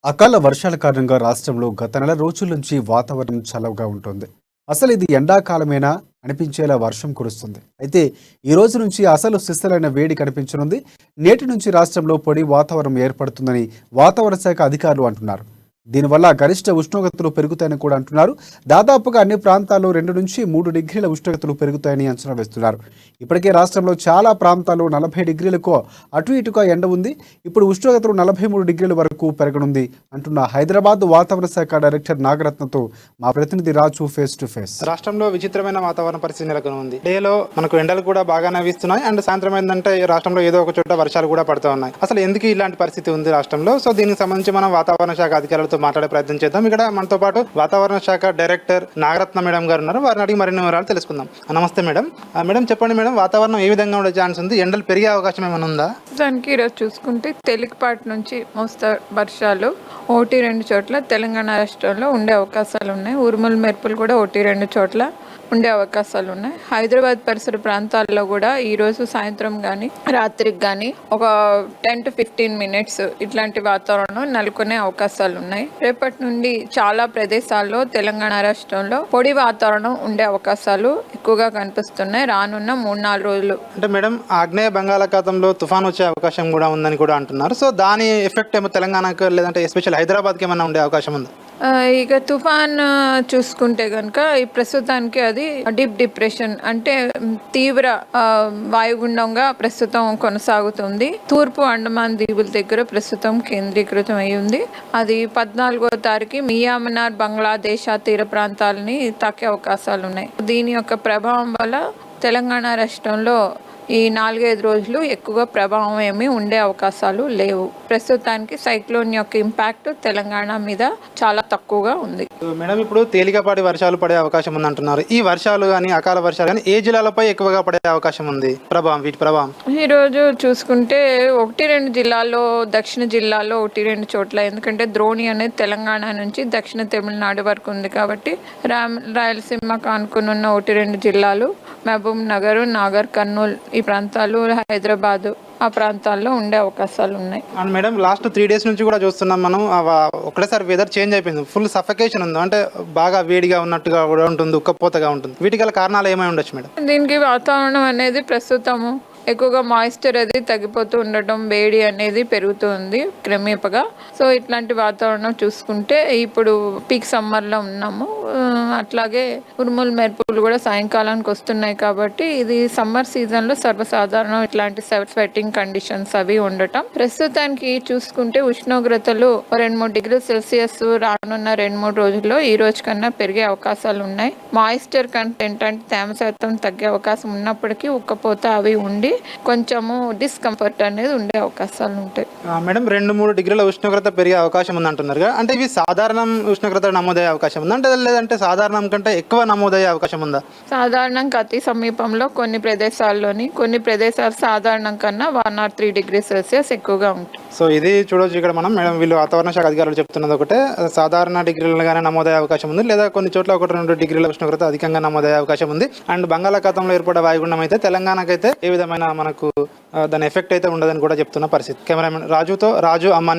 అకాల వర్షాల కారణంగా రాష్ట్రంలో గత నెల రోజుల నుంచి వాతావరణం చల్లగా ఉంటుంది. అసలు ఇది ఎండాకాలమేనా అనిపించేలా వర్షం కురుస్తుంది. అయితే ఈ రోజు నుంచి అసలు సిస్సలైన వేడి కనిపించనుంది. నేటి నుంచి రాష్ట్రంలో పొడి వాతావరణం ఏర్పడుతుందని వాతావరణ శాఖ అధికారులు అంటున్నారు. దీనివల్ల గరిష్ట ఉష్ణోగ్రతలు పెరుగుతాయని కూడా అంటున్నారు. దాదాపుగా అన్ని ప్రాంతాల్లో 2 నుంచి 3 డిగ్రీల ఉష్ణోగ్రతలు పెరుగుతాయని అంచనా వేస్తున్నారు. ఇప్పటికే రాష్ట్రంలో చాలా ప్రాంతాల్లో 40 డిగ్రీలకు అటు ఇటుగా ఎండ ఉంది. ఇప్పుడు ఉష్ణోగ్రతలు 43 డిగ్రీల వరకు పెరగనుంది అంటున్న హైదరాబాద్ వాతావరణ శాఖ డైరెక్టర్ నాగరత్నతో మా ప్రతినిధి రాజు ఫేస్ టు ఫేస్. రాష్ట్రంలో విచిత్రమైన వాతావరణ పరిస్థితి నెలకొని ఉంది. డేలో మనకు ఎండలు కూడా బాగానే వీస్తున్నాయి అండ్ సాయంత్రం ఏంటంటే రాష్ట్రంలో ఏదో ఒక చోట వర్షాలు కూడా పడుతూ ఉన్నాయి. అసలు ఎందుకు ఇలాంటి పరిస్థితి ఉంది రాష్ట్రంలో? సో దీనికి సంబంధించి మనం వాతావరణ శాఖ అధికారులతో మాట్లాడే ప్రయత్నం చేద్దాం. ఇక్కడ మనతో పాటు వాతావరణ శాఖ డైరెక్టర్ నాగరత్న మేడం గారు ఉన్నారు. వారిని అడిగి మరిన్ని వివరాలు తెలుసుకుందాం. నమస్తే మేడం. మేడం చెప్పండి మేడం, వాతావరణం ఏ విధంగా ఉండే ఛాన్స్ ఉంది? ఎండలు పెరిగే అవకాశం ఏమైనా ఉందా? దానికి ఈరోజు చూసుకుంటే తేలికపాటి నుంచి మోస్తరు వర్షాలు 1-2 చోట్ల తెలంగాణ రాష్ట్రంలో ఉండే అవకాశాలు ఉన్నాయి. ఉరుములు మెరుపులు కూడా 1-2 చోట్ల ఉండే అవకాశాలు ఉన్నాయి. హైదరాబాద్ పరిసర ప్రాంతాల్లో కూడా ఈరోజు సాయంత్రం కానీ రాత్రికి కానీ ఒక 10 to 15 minutes ఇట్లాంటి వాతావరణం నెలకొనే అవకాశాలు ఉన్నాయి. రేపటి నుండి చాలా ప్రదేశాల్లో తెలంగాణ రాష్ట్రంలో పొడి వాతావరణం ఉండే అవకాశాలు ఎక్కువగా కనిపిస్తున్నాయి రానున్న 3-4 రోజులు. అంటే మేడం, ఆగ్నేయ బంగాళాఖాతంలో తుఫాన్ వచ్చే అవకాశం కూడా ఉందని కూడా అంటున్నారు. సో దాని ఎఫెక్ట్ ఏమో తెలంగాణకు లేదంటే ఎస్పెషల్ హైదరాబాద్కి ఏమైనా ఉండే అవకాశం ఉందా? ఇక తుఫాన్ చూసుకుంటే కనుక ఈ ప్రస్తుతానికి అది డీప్ డిప్రెషన్ అంటే తీవ్ర వాయుగుండంగా ప్రస్తుతం కొనసాగుతుంది. తూర్పు అండమాన్ దీవుల దగ్గర ప్రస్తుతం కేంద్రీకృతం అయి ఉంది. అది 14వ తారీఖు మియాన్మార్ బంగ్లాదేశ్ తీర ప్రాంతాలని తాకే అవకాశాలు ఉన్నాయి. దీని యొక్క ప్రభావం వల్ల తెలంగాణ రాష్ట్రంలో ఈ 4-5 రోజులు ఎక్కువగా ప్రభావం ఏమీ ఉండే అవకాశాలు లేవు. ప్రస్తుతానికి సైక్లోన్ యొక్క ఇంపాక్ట్ తెలంగాణ మీద చాలా తక్కువగా ఉంది. మేడం, ఇప్పుడు తేలికపాటి వర్షాలు పడే అవకాశం ఉంది అంటున్నారు. ఈ వర్షాలు కానీ అకాల వర్షాలు కానీ ఏ జిల్లాలపై ఎక్కువగా పడే అవకాశం ఉంది? వీటి ప్రభావం ఈరోజు చూసుకుంటే 1-2 జిల్లాల్లో, దక్షిణ జిల్లాలో 1-2 చోట్ల, ఎందుకంటే ద్రోణి అనేది తెలంగాణ నుంచి దక్షిణ తమిళనాడు వరకు ఉంది కాబట్టి రాయలసీమకు ఆనుకుని ఉన్న 1-2 జిల్లాలు, మహబూబ్ నగర్, నాగర్ కర్నూల్ ఈ ప్రాంతాలు, హైదరాబాదు ఆ ప్రాంతాల్లో ఉండే అవకాశాలు ఉన్నాయి. అండ్ మేడం, లాస్ట్ 3 days నుంచి కూడా చూస్తున్నాం మనం, ఒకటేసారి వెదర్ చేంజ్ అయిపోయింది. ఫుల్ సఫకేషన్ ఉంది, అంటే బాగా వేడిగా ఉన్నట్టుగా కూడా ఉంటుంది, ఉక్కపోతగా ఉంటుంది. వీటి గల కారణాలు ఏమై ఉండొచ్చు మేడం? దీనికి వాతావరణం అనేది ప్రస్తుతము ఎక్కువగా మాయిశ్చర్ అది తగ్గిపోతూ ఉండటం, వేడి అనేది పెరుగుతుంది క్రమేపగా. సో ఇట్లాంటి వాతావరణం చూసుకుంటే ఇప్పుడు పీక్ సమ్మర్లో ఉన్నాము. అట్లాగే ఉరుములు మెరుపులు కూడా సాయంకాలానికి వస్తున్నాయి కాబట్టి ఇది సమ్మర్ సీజన్లో సర్వసాధారణం ఇట్లాంటి స్వెట్టింగ్ కండిషన్స్ అవి ఉండటం. ప్రస్తుతానికి చూసుకుంటే ఉష్ణోగ్రతలు 2-3 డిగ్రీల సెల్సియస్ రానున్న 2-3 రోజుల్లో ఈ రోజు కన్నా పెరిగే అవకాశాలు ఉన్నాయి. మాయిశ్చర్ కంటెంట్ అంటే తేమ శాతం తగ్గే అవకాశం ఉన్నప్పటికీ ఉక్కపోత అవి ఉండి కొంచెము డిస్కంఫర్ట్ అనేది ఉండే అవకాశాలు ఉంటాయి. మేడం, 2-3 డిగ్రీల ఉష్ణోగ్రత పెరిగే అవకాశం ఉంది అంటున్నారు కదా, అంటే ఇవి సాధారణ ఉష్ణోగ్రత నమోదయ్యే అవకాశం ఉందా, అంటే లేదంటే సాధారణం కంటే ఎక్కువ నమోదయ్యే అవకాశం ఉందా? సాధారణంగా అతి సమీపంలో కొన్ని ప్రదేశాలు సాధారణం కన్నా 1 or 3 degrees Celsius ఎక్కువగా ఉంటుంది. సో ఇది చూడొచ్చు ఇక్కడ మనం. మేడం, వీళ్ళు వాతావరణ శాఖ అధికారులు చెప్తున్నది ఒకటే, సాధారణ డిగ్రీలుగానే నమోదయ్యే అవకాశం ఉంది, లేదా కొన్ని చోట్ల 1-2 డిగ్రీల ఉష్ణోగ్రత అధికంగా నమోదయ్యే అవకాశం ఉంది. అండ్ బంగాళాఖాతంలో ఏర్పడే వాయుగుండం అయితే తెలంగాణకైతే ఏ విధమైన మనకు దాని ఎఫెక్ట్ అయితే ఉండదని కూడా చెప్తున్న పరిస్థితి. కెమెరామెన్ రాజు అమ్మాని.